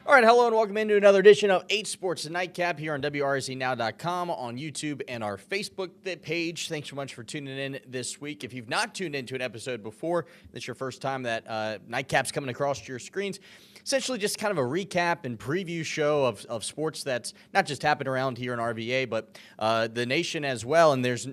All right, hello and welcome into another edition of 8Sports, the Nightcap here on WRSCNow.com, on YouTube and our Facebook page. Thanks so much for tuning in this week. If you've not tuned into an episode before, this is your first time that Nightcap's coming across your screens. Essentially just kind of a recap and preview show of sports that's not just happened around here in RVA, but the nation as well. And there's,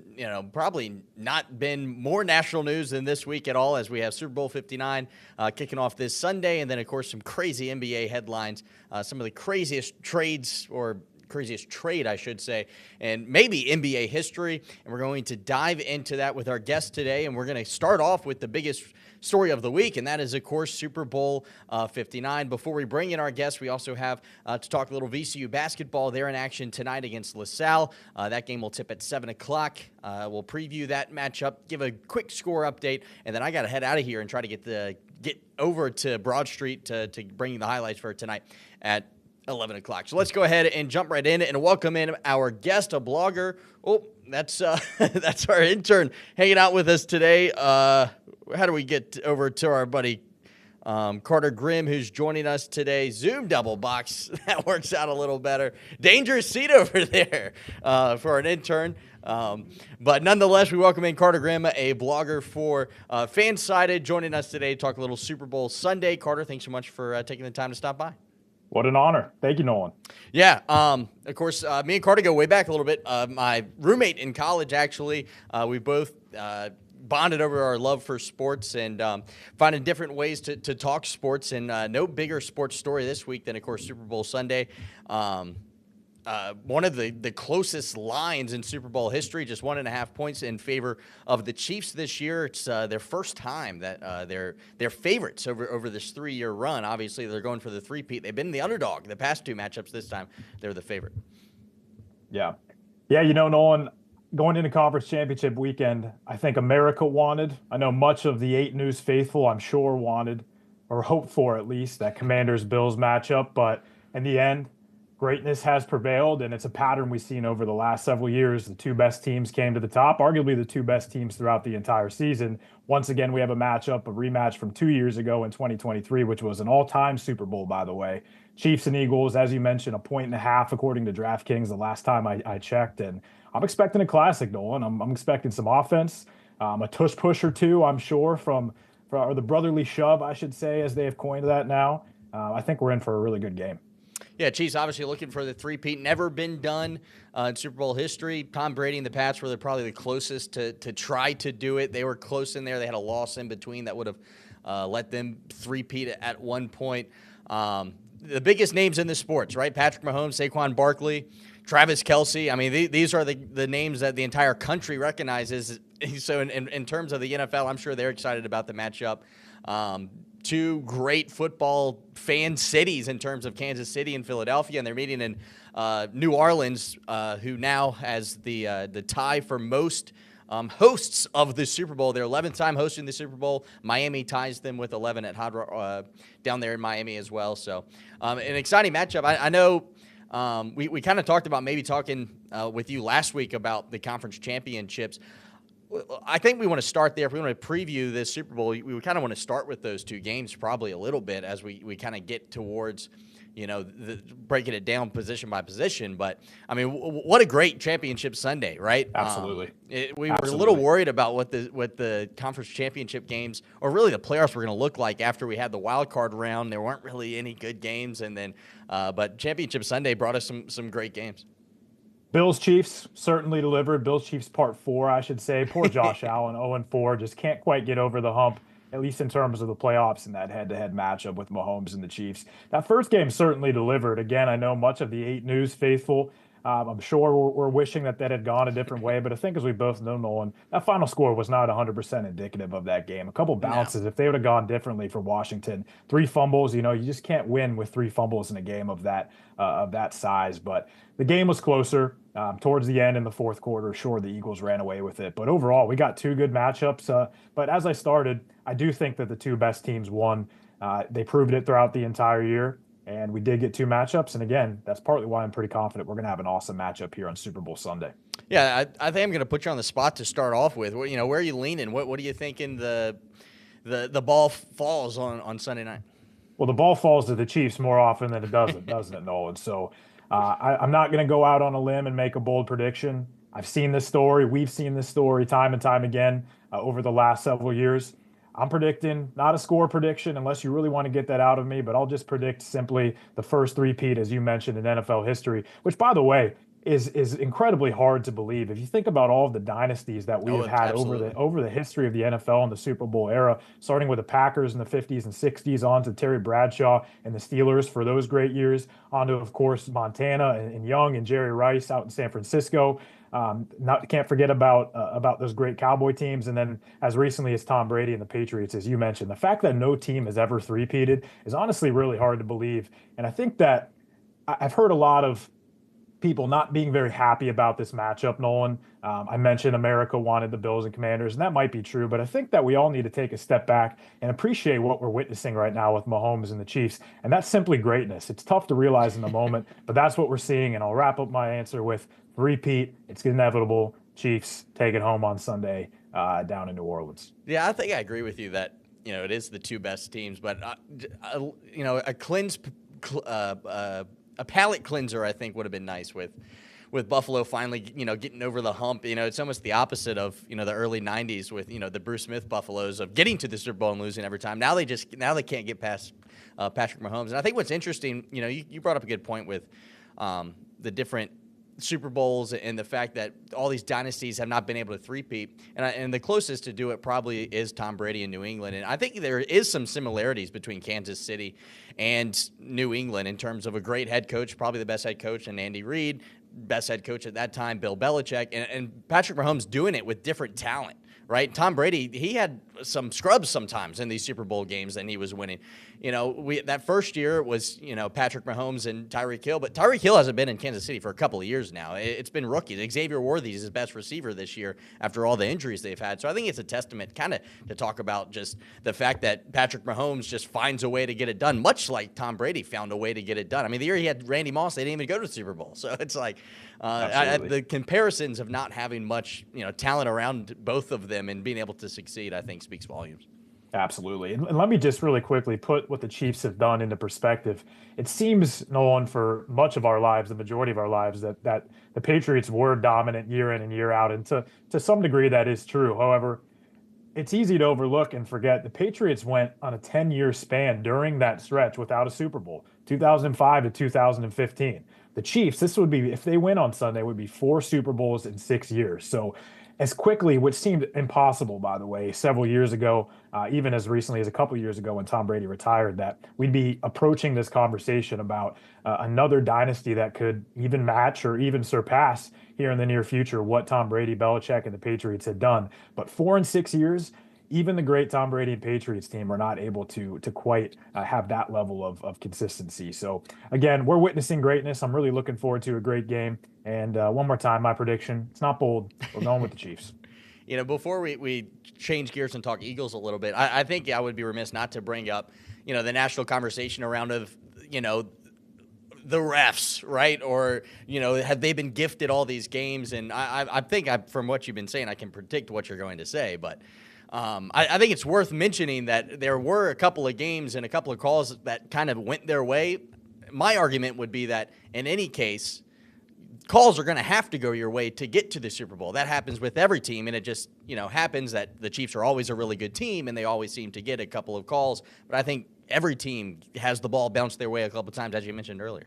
probably not been more national news than this week at all, as we have Super Bowl 59 kicking off this Sunday. And then, of course, some crazy NBA headlines, some of the craziest trades or craziest trade, I should say, and maybe NBA history. And we're going to dive into that with our guest today. And we're going to start off with the biggest story of the week, and that is, of course, Super Bowl 59. Before we bring in our guests, we also have to talk a little VCU basketball. They're in action tonight against LaSalle. That game will tip at 7 o'clock. We'll preview that matchup, give a quick score update, and then I got to head out of here and try to get over to Broad Street to bring you the highlights for tonight at 11 o'clock. So let's go ahead and jump right in and welcome in our guest, a blogger. Oh, that's our intern hanging out with us today. How do we get over to our buddy Carter Grimm, who's joining us today? Zoom double box. That works out a little better. Dangerous seat over there for an intern. But nonetheless, we welcome in Carter Grimm, a blogger for Fansided, joining us today to talk a little Super Bowl Sunday. Carter, thanks so much for taking the time to stop by. What an honor. Thank you, Nolan. Yeah. Of course, me and Carter go way back a little bit. My roommate in college, actually, we both bonded over our love for sports and finding different ways to talk sports. And no bigger sports story this week than, of course, Super Bowl Sunday. One of the closest lines in Super Bowl history, just 1.5 points in favor of the Chiefs this year. It's their first time that they're favorites over this 3-year run. Obviously, they're going for the three-peat. They've been the underdog the past 2 matchups. This time, they're the favorite. Yeah, Nolan, going into conference championship weekend, I think America wanted, I know much of the 8 News faithful, I'm sure, wanted, or hoped for at least, that Commanders-Bills matchup. But in the end, greatness has prevailed, and it's a pattern we've seen over the last several years. The 2 best teams came to the top, arguably the 2 best teams throughout the entire season. Once again, we have a rematch from 2 years ago in 2023, which was an all-time Super Bowl, by the way. Chiefs and Eagles, as you mentioned, 1.5 points according to DraftKings the last time I checked, and I'm expecting a classic, Nolan. I'm expecting some offense, a tush push or two, I'm sure, or the brotherly shove, I should say, as they have coined that now. I think we're in for a really good game. Yeah, Chiefs obviously looking for the three-peat. Never been done in Super Bowl history. Tom Brady and the Pats were probably the closest to try to do it. They were close in there. They had a loss in between that would have let them three-peat at one point. The biggest names in the sports, right? Patrick Mahomes, Saquon Barkley, Travis Kelce. I mean, these are the names that the entire country recognizes. So in terms of the NFL, I'm sure they're excited about the matchup. 2 great football fan cities in terms of Kansas City and Philadelphia, and they're meeting in New Orleans, who now has the tie for most hosts of the Super Bowl. Their 11th time hosting the Super Bowl. Miami ties them with 11 at Hard Rock, down there in Miami as well. So an exciting matchup. I know we kind of talked about maybe talking with you last week about the conference championships. I think we want to start there. If we want to preview this Super Bowl, we kind of want to start with those 2 games probably a little bit as we kind of get towards, breaking it down position by position. But, I mean, what a great championship Sunday, right? Absolutely. We were a little worried about what the conference championship games, or really the playoffs, were going to look like after we had the wild card round. There weren't really any good games. And then, but Championship Sunday brought us some great games. Bills-Chiefs certainly delivered. Bills-Chiefs part 4, I should say. Poor Josh Allen, 0-4, just can't quite get over the hump, at least in terms of the playoffs and that head-to-head matchup with Mahomes and the Chiefs. That first game certainly delivered. Again, I know much of the 8 News faithful, I'm sure we're wishing that had gone a different way, but I think, as we both know, Nolan, that final score was not 100% indicative of that game. A couple bounces, if they would have gone differently for Washington. 3 fumbles, you just can't win with 3 fumbles in a game of that size. But the game was closer. Towards the end in the fourth quarter, sure, the Eagles ran away with it. But overall, we got 2 good matchups. But as I started, I do think that the 2 best teams won. They proved it throughout the entire year. And we did get 2 matchups. And again, that's partly why I'm pretty confident we're going to have an awesome matchup here on Super Bowl Sunday. Yeah, I think I'm going to put you on the spot to start off with. Where are you leaning? What are you thinking the ball falls on Sunday night? Well, the ball falls to the Chiefs more often than it doesn't it, Nolan? So I'm not going to go out on a limb and make a bold prediction. I've seen this story. We've seen this story time and time again over the last several years. I'm predicting not a score prediction unless you really want to get that out of me, but I'll just predict simply the first three-peat, as you mentioned, in NFL history, which, by the way, is incredibly hard to believe. If you think about all of the dynasties that we Oh, have had absolutely. over the history of the NFL and the Super Bowl era, starting with the Packers in the 50s and 60s, on to Terry Bradshaw and the Steelers for those great years, on to, of course, Montana and Young and Jerry Rice out in San Francisco. Not can't forget about those great Cowboy teams, and then as recently as Tom Brady and the Patriots, as you mentioned, the fact that no team has ever three-peated is honestly really hard to believe. And I think that I've heard a lot of people not being very happy about this matchup, Nolan. I mentioned America wanted the Bills and Commanders, and that might be true, but I think that we all need to take a step back and appreciate what we're witnessing right now with Mahomes and the Chiefs. And that's simply greatness. It's tough to realize in the moment, but that's what we're seeing. And I'll wrap up my answer with repeat. It's inevitable. Chiefs take it home on Sunday down in New Orleans. Yeah, I think I agree with you that it is the two best teams, but a a palate cleanser I think would have been nice with Buffalo finally getting over the hump. It's almost the opposite of the early '90s with the Bruce Smith Buffaloes of getting to the Super Bowl and losing every time. Now they can't get past Patrick Mahomes. And I think what's interesting, you brought up a good point with the different Super Bowls and the fact that all these dynasties have not been able to three-peat. And the closest to do it probably is Tom Brady in New England. And I think there is some similarities between Kansas City and New England in terms of a great head coach, probably the best head coach, and Andy Reid, best head coach at that time, Bill Belichick, and Patrick Mahomes doing it with different talent. Right, Tom Brady, he had some scrubs sometimes in these Super Bowl games, and he was winning. That first year was Patrick Mahomes and Tyreek Hill, but Tyreek Hill hasn't been in Kansas City for a couple of years now. It's been rookies. Xavier Worthy is his best receiver this year after all the injuries they've had. So I think it's a testament, kind of, to talk about just the fact that Patrick Mahomes just finds a way to get it done, much like Tom Brady found a way to get it done. I mean, the year he had Randy Moss, they didn't even go to the Super Bowl. So it's like the comparisons of not having much talent around both of them and being able to succeed, I think, speaks volumes. Absolutely. And let me just really quickly put what the Chiefs have done into perspective. It seems, Nolan, for much of our lives, the majority of our lives, that the Patriots were dominant year in and year out. And to some degree, that is true. However, it's easy to overlook and forget the Patriots went on a 10-year span during that stretch without a Super Bowl, 2005 to 2015. The Chiefs, this would be, if they win on Sunday, would be 4 Super Bowls in 6 years. So as quickly, which seemed impossible, by the way, several years ago, even as recently as a couple years ago when Tom Brady retired, that we'd be approaching this conversation about another dynasty that could even match or even surpass here in the near future what Tom Brady, Belichick, and the Patriots had done. But 4 and 6 years, even the great Tom Brady and Patriots team are not able to quite have that level of consistency. So again, we're witnessing greatness. I'm really looking forward to a great game. And one more time, my prediction, it's not bold. We're going with the Chiefs. Before we change gears and talk Eagles a little bit, I think I would be remiss not to bring up, the national conversation around the refs, right? Or, have they been gifted all these games? And I think from what you've been saying, I can predict what you're going to say. But I think it's worth mentioning that there were a couple of games and a couple of calls that kind of went their way. My argument would be that in any case, calls are going to have to go your way to get to the Super Bowl. That happens with every team, and it just, happens that the Chiefs are always a really good team, and they always seem to get a couple of calls. But I think every team has the ball bounce their way a couple of times, as you mentioned earlier.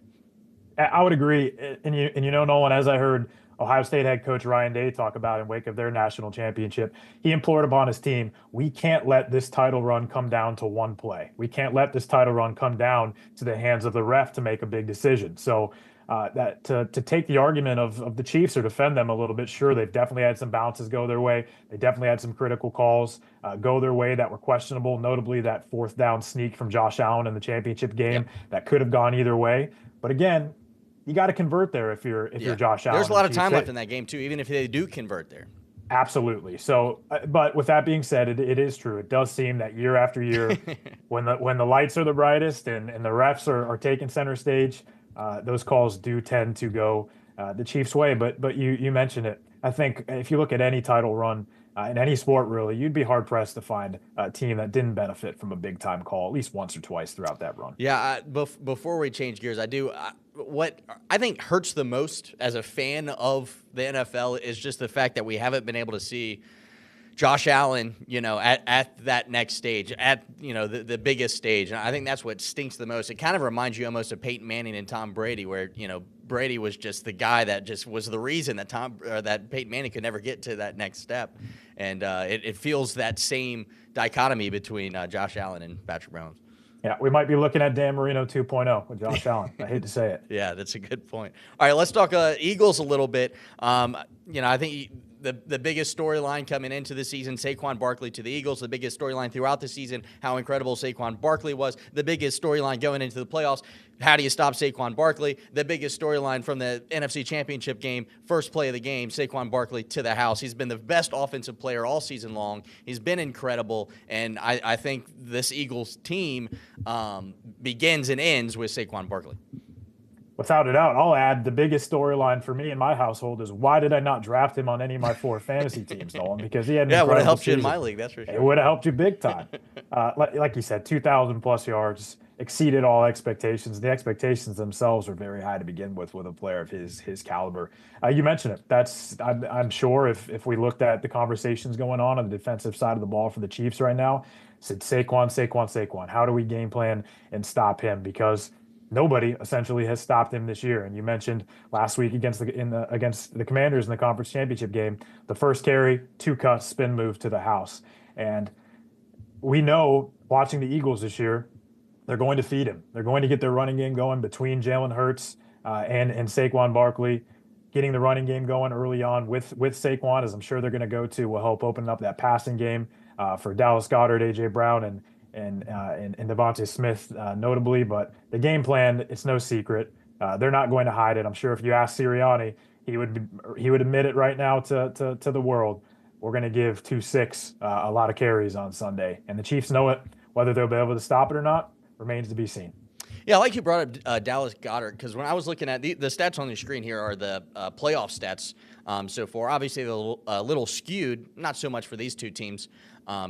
I would agree. And Nolan, as I heard Ohio State head coach Ryan Day talk about in wake of their national championship, he implored upon his team, we can't let this title run come down to one play. We can't let this title run come down to the hands of the ref to make a big decision. So that to take the argument of the Chiefs or defend them a little bit, sure, they've definitely had some bounces go their way. They definitely had some critical calls go their way that were questionable, notably that 4th down sneak from Josh Allen in the championship game that could have gone either way. But again, you got to convert there if you're Josh Allen. There's a lot of time left in that game too, even if they do convert there. Absolutely. So, but with that being said, it is true. It does seem that year after year, when the lights are the brightest and the refs are taking center stage, those calls do tend to go the Chiefs' way. But you mentioned it. I think if you look at any title run in any sport, really, you'd be hard pressed to find a team that didn't benefit from a big time call at least once or twice throughout that run. Yeah, before we change gears, what I think hurts the most as a fan of the NFL is just the fact that we haven't been able to see Josh Allen, at that next stage, at, the biggest stage. And I think that's what stinks the most. It kind of reminds you almost of Peyton Manning and Tom Brady, where, Brady was just the guy that just was the reason that that Peyton Manning could never get to that next step. And it feels that same dichotomy between Josh Allen and Patrick Mahomes. Yeah, we might be looking at Dan Marino 2.0 with Josh Allen. I hate to say it. Yeah, that's a good point. All right, let's talk Eagles a little bit. I think the biggest storyline coming into the season, Saquon Barkley to the Eagles. The biggest storyline throughout the season, how incredible Saquon Barkley was. The biggest storyline going into the playoffs, how do you stop Saquon Barkley? The biggest storyline from the NFC Championship game, first play of the game, Saquon Barkley to the house. He's been the best offensive player all season long. He's been incredible, and I think this Eagles team begins and ends with Saquon Barkley. Without a doubt, I'll add the biggest storyline for me in my household is why did I not draft him on any of my 4 fantasy teams, Nolan? Because he had would have helped you in my league, that's for sure. It would have helped you big time. Like you said, 2,000 plus yards, exceeded all expectations. The expectations themselves were very high to begin with a player of his caliber. You mentioned it. I'm sure if we looked at the conversations going on the defensive side of the ball for the Chiefs right now, said Saquon. How do we game plan and stop him? Because nobody essentially has stopped him this year. And you mentioned last week against the Commanders in the conference championship game, the first carry, 2 cuts, spin move to the house. And we know watching the Eagles this year, they're going to feed him. They're going to get their running game going between Jalen Hurts and Saquon Barkley. Getting the running game going early on with Saquon, as I'm sure they're going to go to, will help open up that passing game for Dallas Goedert, A.J. Brown, and Devontae Smith notably. But the game plan, it's no secret. They're not going to hide it. I'm sure if you ask Sirianni, he would admit it right now to the world. We're going to give 2-6 a lot of carries on Sunday. And the Chiefs know it. Whether they'll be able to stop it or not remains to be seen. Yeah, I like you brought up Dallas Goedert, because when I was looking at the stats on the screen here are the playoff stats so far. Obviously, they're a little skewed, not so much for these two teams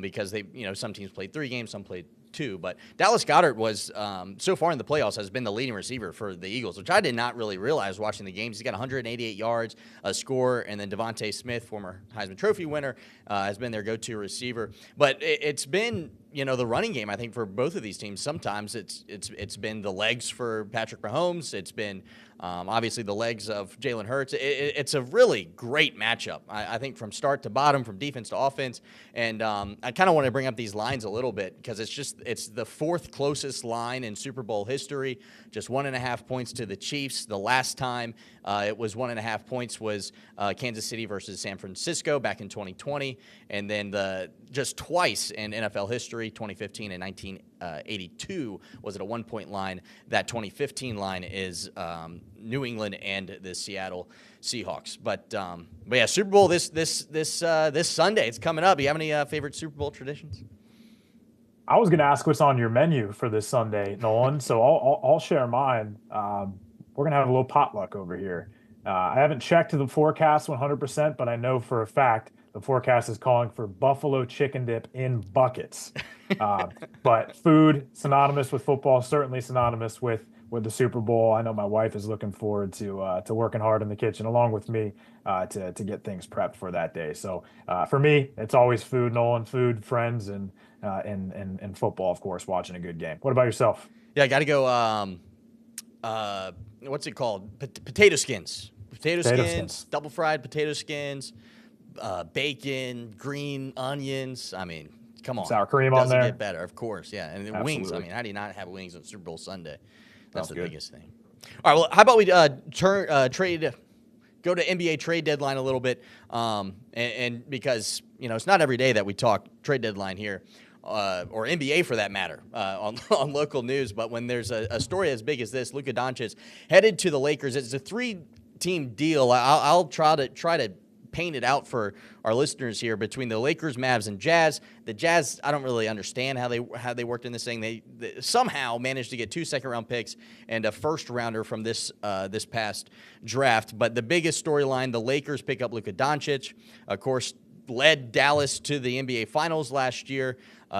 because some teams played 3 games, some played 2. But Dallas Goedert was, so far in the playoffs, has been the leading receiver for the Eagles, which I did not really realize watching the games. He's got 188 yards, a score, and then Devontae Smith, former Heisman Trophy winner, has been their go-to receiver. But it's been, the running game, I think, for both of these teams. Sometimes it's been the legs for Patrick Mahomes. It's been obviously the legs of Jalen Hurts. It's a really great matchup, I think, from start to bottom, from defense to offense. And I kind of want to bring up these lines a little bit because it's the 4th closest line in Super Bowl history, just 1.5 points to the Chiefs. The last time it was 1.5 points was Kansas City versus San Francisco back in 2020. And then just twice in NFL history, 2015 and 1982, was it a 1-point line. That 2015 line is New England and the Seattle Seahawks. But yeah, Super Bowl this Sunday. It's coming up. Do you have any favorite Super Bowl traditions? I was going to ask what's on your menu for this Sunday, Nolan. So I'll share mine. We're going to have a little potluck over here. I haven't checked the forecast 100%, but I know for a fact the forecast is calling for buffalo chicken dip in buckets. But food, synonymous with football, certainly synonymous with the Super Bowl. I know my wife is looking forward to working hard in the kitchen along with me to get things prepped for that day. So for me, it's always food, Nolan, food, friends, and football, of course, watching a good game. What about yourself? Yeah, I got to go. What's it called? Potato skins. Potato skins, double fried potato skins, bacon, green onions. I mean, come on. Sour cream on there. Doesn't get better, of course. Yeah, and then wings. I mean, how do you not have wings on Super Bowl Sunday? That's the biggest thing. All right, well, how about we go to NBA trade deadline a little bit, and because it's not every day that we talk trade deadline here. Or NBA for that matter, on local news. But when there's a story as big as this, Luka Doncic headed to the Lakers. It's a 3-team deal. I'll try to paint it out for our listeners here between the Lakers, Mavs, and Jazz. The Jazz, I don't really understand how they worked in this thing. They somehow managed to get 2 second-round picks and a first-rounder from this past draft. But the biggest storyline, the Lakers pick up Luka Doncic. Of course, led Dallas to the NBA Finals last year.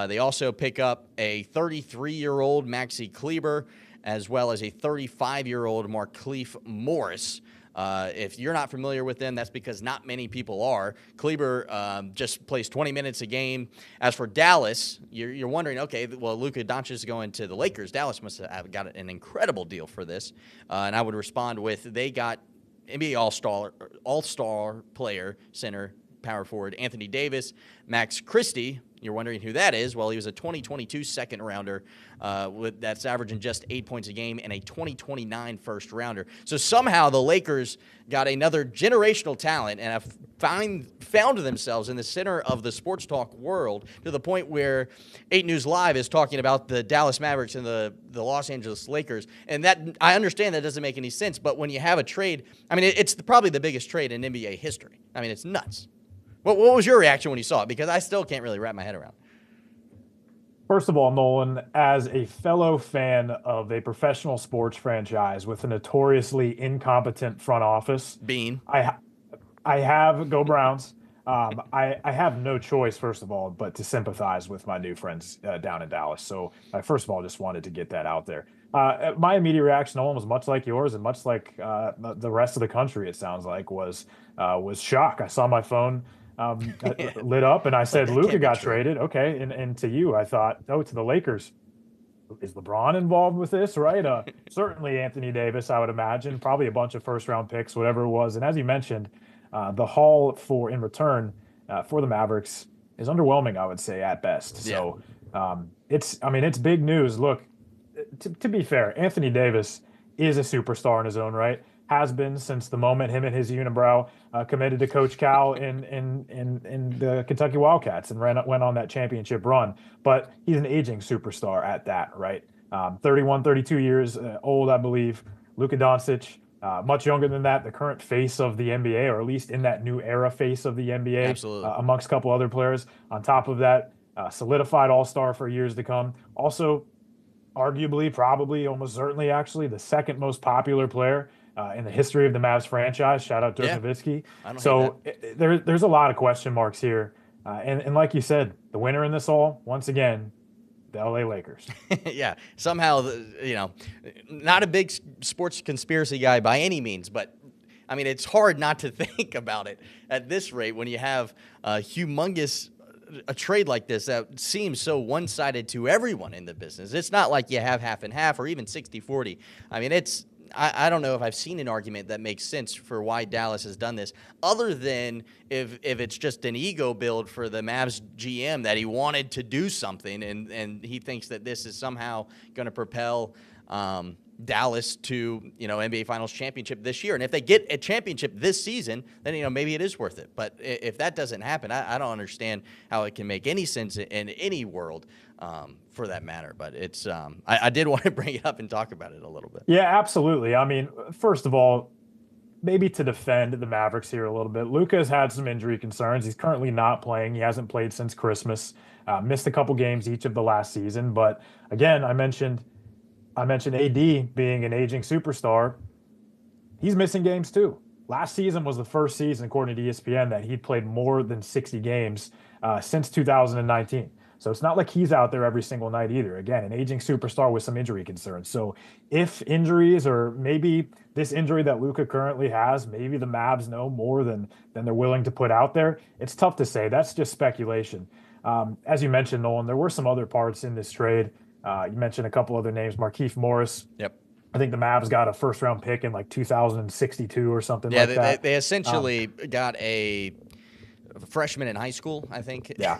They also pick up a 33-year-old Maxi Kleber, as well as a 35-year-old Markieff Morris. If you're not familiar with them, that's because not many people are. Kleber just plays 20 minutes a game. As for Dallas, you're wondering, okay, well, Luka Doncic is going to the Lakers. Dallas must have got an incredible deal for this. And I would respond with, they got NBA All-Star player, center, power forward Anthony Davis, Max Christie. You're wondering who that is. Well, he was a 2022 second rounder that's averaging just 8 points a game, and a 2029 first rounder. So somehow the Lakers got another generational talent and have found themselves in the center of the sports talk world, to the point where 8 News Live is talking about the Dallas Mavericks and the Los Angeles Lakers. And that, I understand that doesn't make any sense, but when you have a trade, I mean, it's probably the biggest trade in NBA history. I mean, it's nuts. What was your reaction when you saw it? Because I still can't really wrap my head around it. First of all, Nolan, as a fellow fan of a professional sports franchise with a notoriously incompetent front office, I have go Browns. I have no choice, first of all, but to sympathize with my new friends down in Dallas. So I first of all just wanted to get that out there. My immediate reaction, Nolan, was much like yours and much like the rest of the country. It sounds like was shock. I saw my phone lit up, and I said, Luka got traded. Okay, and to you, I thought, oh, to the Lakers. Is LeBron involved with this, right? Certainly Anthony Davis, I would imagine. Probably a bunch of first-round picks, whatever it was. And as you mentioned, the haul in return for the Mavericks is underwhelming, I would say, at best. Yeah. So it's big news. Look, to be fair, Anthony Davis is a superstar in his own right. Has been since the moment him and his unibrow committed to Coach Cal in the Kentucky Wildcats and went on that championship run. But he's an aging superstar at that, right? 31, 32 years old, I believe. Luka Doncic, much younger than that, the current face of the NBA, or at least in that new era face of the NBA. Absolutely. Amongst a couple other players. On top of that, solidified all-star for years to come. Also, arguably, probably, almost certainly, actually, the second most popular player in the history of the Mavs franchise. Shout out Dirk Nowitzki. So there's a lot of question marks here. And like you said, the winner in this all, once again, the LA Lakers. Yeah, somehow, not a big sports conspiracy guy by any means, but I mean, it's hard not to think about it at this rate when you have a trade like this that seems so one-sided to everyone in the business. It's not like you have half and half or even 60-40. I mean, I don't know if I've seen an argument that makes sense for why Dallas has done this, other than if it's just an ego build for the Mavs GM that he wanted to do something and he thinks that this is somehow going to propel Dallas to, NBA Finals championship this year. And if they get a championship this season, then, maybe it is worth it. But if that doesn't happen, I don't understand how it can make any sense in any world for that matter. But it's I did want to bring it up and talk about it a little bit. Yeah, absolutely. I mean, first of all, maybe to defend the Mavericks here a little bit, Luka has had some injury concerns. He's currently not playing. He hasn't played since Christmas. Missed a couple games each of the last season. But again, I mentioned AD being an aging superstar. He's missing games too. Last season was the first season, according to ESPN, that he'd played more than 60 games since 2019. So it's not like he's out there every single night either. Again, an aging superstar with some injury concerns. So if injuries, or maybe this injury that Luka currently has, maybe the Mavs know more than they're willing to put out there, it's tough to say. That's just speculation. As you mentioned, Nolan, there were some other parts in this trade. You mentioned a couple other names, Markieff Morris. Yep. I think the Mavs got a first-round pick in like 2062 or something like that. Yeah, they essentially got a freshman in high school, I think. Yeah,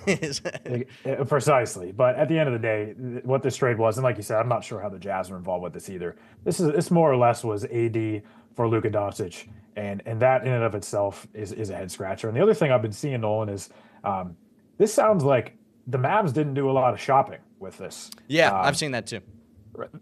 precisely. But at the end of the day, what this trade was, and like you said, I'm not sure how the Jazz are involved with this either. This more or less was AD for Luka Doncic, and that in and of itself is a head-scratcher. And the other thing I've been seeing, Nolan, is this sounds like the Mavs didn't do a lot of shopping with this. Yeah, I've seen that too.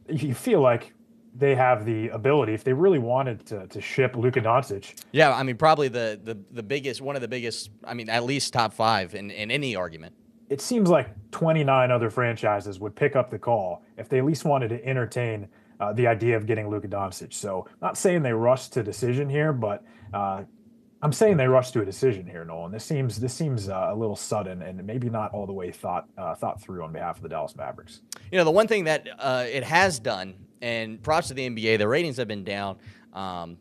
You feel like they have the ability, if they really wanted to ship Luka Doncic. Yeah, I mean, probably the biggest, one of the biggest, I mean, at least top 5 in any argument. It seems like 29 other franchises would pick up the call if they at least wanted to entertain the idea of getting Luka Doncic. So not saying they rushed to decision here, but I'm saying they rushed to a decision here, Nolan. This seems a little sudden and maybe not all the way thought through on behalf of the Dallas Mavericks. The one thing that it has done, and props to the NBA, the ratings have been down.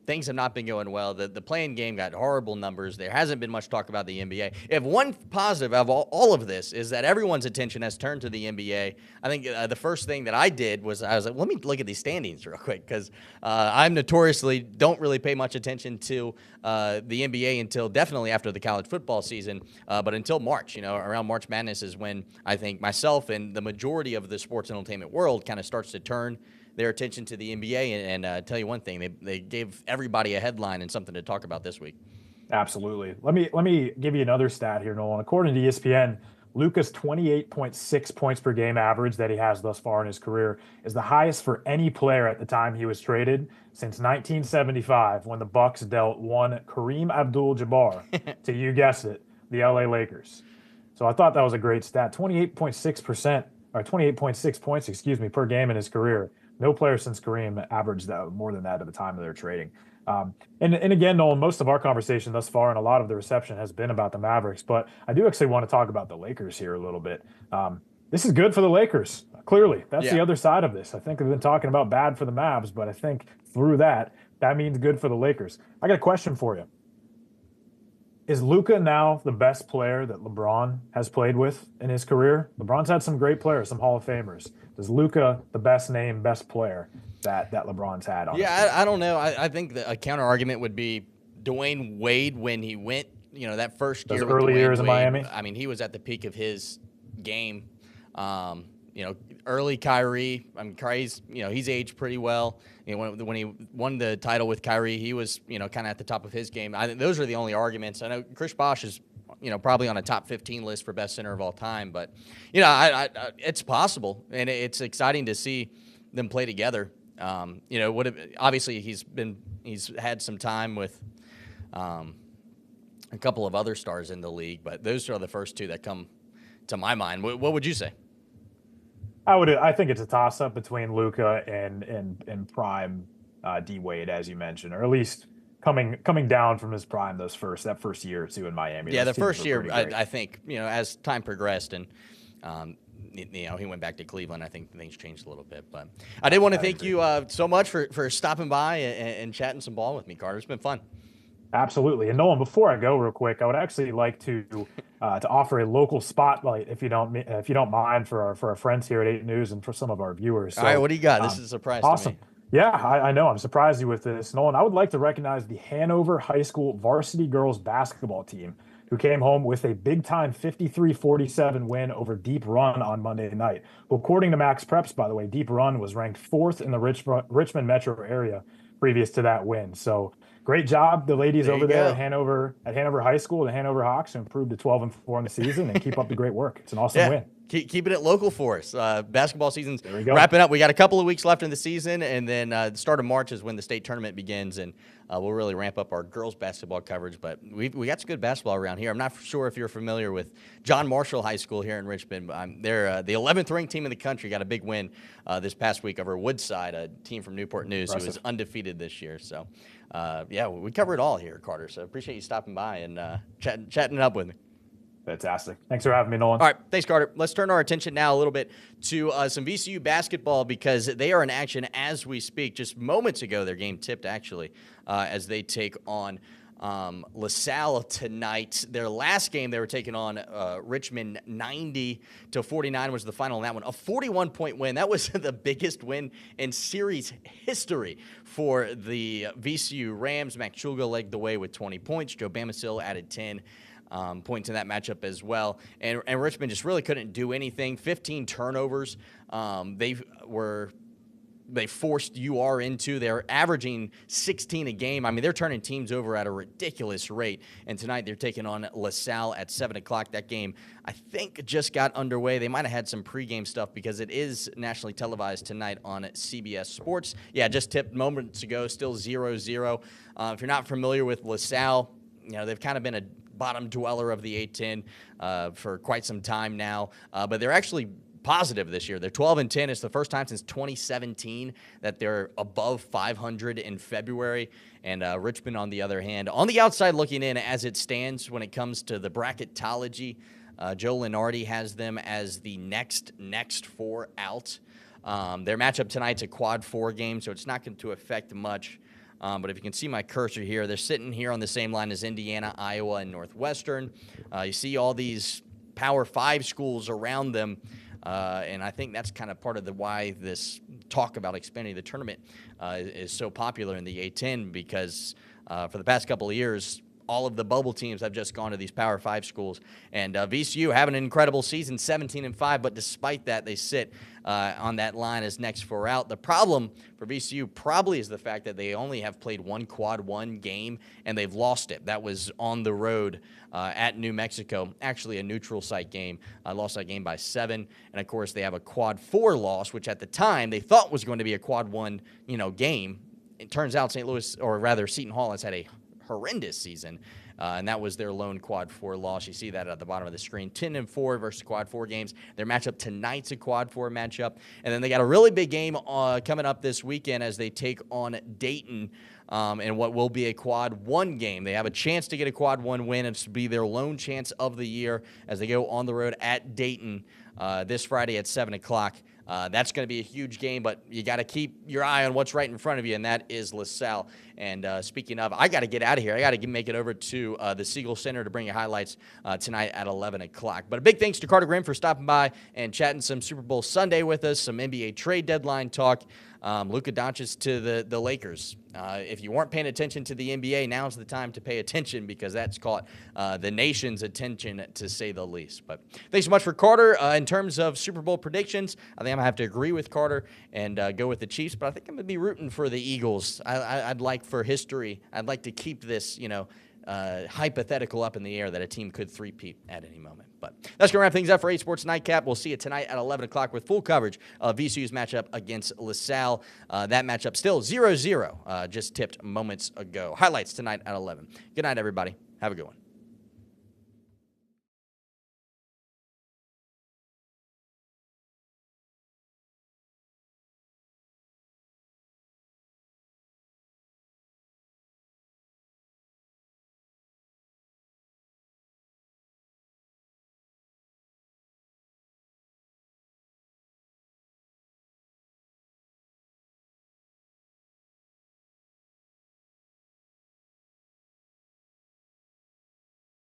Things have not been going well. The playing game got horrible numbers. There hasn't been much talk about the NBA. If one positive of all of this is that everyone's attention has turned to the NBA, I think the first thing that I did was I was like, let me look at these standings real quick, because I'm notoriously don't really pay much attention to the NBA until definitely after the college football season, but until March. Around March Madness is when I think myself and the majority of the sports and entertainment world kind of starts to turn their attention to the NBA, and tell you one thing, they gave everybody a headline and something to talk about this week. Absolutely. Let me give you another stat here, Nolan. According to ESPN, Luka's 28.6 points per game average that he has thus far in his career is the highest for any player at the time he was traded since 1975, when the Bucks dealt one Kareem Abdul-Jabbar to, you guessed it, the LA Lakers. So I thought that was a great stat. 28.6% or 28.6 points, excuse me, per game in his career. No player since Kareem averaged more than that at the time of their trading. And again, Nolan, most of our conversation thus far and a lot of the reception has been about the Mavericks, but I do actually want to talk about the Lakers here a little bit. This is good for the Lakers. Clearly, that's the other side of this. I think we've been talking about bad for the Mavs, but I think through that means good for the Lakers. I got a question for you. Is Luka now the best player that LeBron has played with in his career? LeBron's had some great players, some Hall of Famers. Is Luka the best player that LeBron's had? I don't know. I think a counter argument would be Dwayne Wade when he went, that first year. Those with early Dwayne years in Wade. Miami. I mean, he was at the peak of his game. Early Kyrie. I mean, Kyrie's, he's aged pretty well. When he won the title with Kyrie, he was, kind of at the top of his game. I think those are the only arguments. I know Chris Bosh is, probably on a top 15 list for best center of all time. But, it's possible, and it's exciting to see them play together. Obviously he's had some time with a couple of other stars in the league, but those are the first two that come to my mind. What would you say? I think it's a toss up between Luka and prime D Wade, as you mentioned, or at least coming down from his prime that first year or two in Miami. Yeah, the first year, I think, as time progressed and he went back to Cleveland, I think things changed a little bit. But I did want to thank you so much for stopping by and chatting some ball with me, Carter. It's been fun. Absolutely. And Nolan, before I go real quick, I would actually like to offer a local spotlight, if you don't mind, for our friends here at 8 News and for some of our viewers. So, all right, what do you got? This is a surprise awesome. to me. Yeah, I know. I'm surprised you with this. Nolan, I would like to recognize the Hanover High School varsity girls basketball team, who came home with a big-time 53-47 win over Deep Run on Monday night. Well, according to Max Preps, by the way, Deep Run was ranked 4th in the Richmond metro area previous to that win. So great job, the ladies over there at Hanover High School, the Hanover Hawks, who improved to 12-4 in the season, and keep up the great work. It's an awesome win. Keeping it local for us. Basketball season's wrapping up. We got a couple of weeks left in the season, and then the start of March is when the state tournament begins, and we'll really ramp up our girls basketball coverage. But we got some good basketball around here. I'm not sure if you're familiar with John Marshall High School here in Richmond. They're the 11th ranked team in the country. Got a big win this past week over Woodside, a team from Newport News who is undefeated this year. So, we cover it all here, Carter. So appreciate you stopping by and chatting it up with me. Fantastic. Thanks for having me, Nolan. All right. Thanks, Carter. Let's turn our attention now a little bit to some VCU basketball, because they are in action as we speak. Just moments ago, their game tipped, actually, as they take on LaSalle tonight. Their last game, they were taking on Richmond. 90-49 was the final in that one. A 41-point win. That was the biggest win in series history for the VCU Rams. Mac Chulga led the way with 20 points. Joe Bamasil added 10 points in that matchup as well. And Richmond just really couldn't do anything. 15 turnovers. They forced UR into. They're averaging 16 a game. I mean, they're turning teams over at a ridiculous rate. And tonight they're taking on LaSalle at 7 o'clock. That game, I think, just got underway. They might have had some pregame stuff because it is nationally televised tonight on CBS Sports. Yeah, just tipped moments ago, still 0-0. If you're not familiar with LaSalle, they've kind of been a bottom dweller of the A-10 for quite some time now. But they're actually positive this year. They're 12-10. It's the first time since 2017 that they're above 500 in February. And Richmond, on the other hand, on the outside looking in as it stands when it comes to the bracketology, Joe Lenardi has them as the next four out. Their matchup tonight's a quad 4 game, so it's not going to affect much. But if you can see my cursor here, they're sitting here on the same line as Indiana, Iowa, and Northwestern. You see all these Power 5 schools around them, and I think that's kind of part of why this talk about expanding the tournament is so popular in the A-10, because for the past couple of years, all of the bubble teams have just gone to these Power 5 schools. And VCU having an incredible season, 17-5, but despite that, they sit on that line as next four out. The problem for VCU probably is the fact that they only have played one quad 1 game, and they've lost it. That was on the road at New Mexico, actually a neutral site game. Lost that game by 7. And, of course, they have a quad 4 loss, which at the time they thought was going to be a quad 1 game. It turns out Seton Hall has had a horrendous season, and that was their lone quad 4 loss. You see that at the bottom of the screen. 10-4 versus quad 4 games. Their matchup tonight's a quad 4 matchup, and then they got a really big game coming up this weekend as they take on Dayton in what will be a quad 1 game. They have a chance to get a quad 1 win. It's to be their lone chance of the year as they go on the road at Dayton this Friday at 7 o'clock. That's going to be a huge game, but you got to keep your eye on what's right in front of you, and that is LaSalle. And speaking of, I got to get out of here. I got to make it over to the Siegel Center to bring you highlights tonight at 11 o'clock. But a big thanks to Carter Grimm for stopping by and chatting some Super Bowl Sunday with us, some NBA trade deadline talk. Luka Doncic to the Lakers. If you weren't paying attention to the NBA, now's the time to pay attention because that's caught the nation's attention, to say the least. But thanks so much for Carter. In terms of Super Bowl predictions, I think I'm going to have to agree with Carter and go with the Chiefs, but I think I'm going to be rooting for the Eagles. I'd like, for history, I'd like to keep this, hypothetical up in the air that a team could three-peat at any moment. But that's going to wrap things up for 8 Sports Nightcap. We'll see you tonight at 11 o'clock with full coverage of VCU's matchup against LaSalle. That matchup still 0-0, just tipped moments ago. Highlights tonight at 11. Good night, everybody. Have a good one.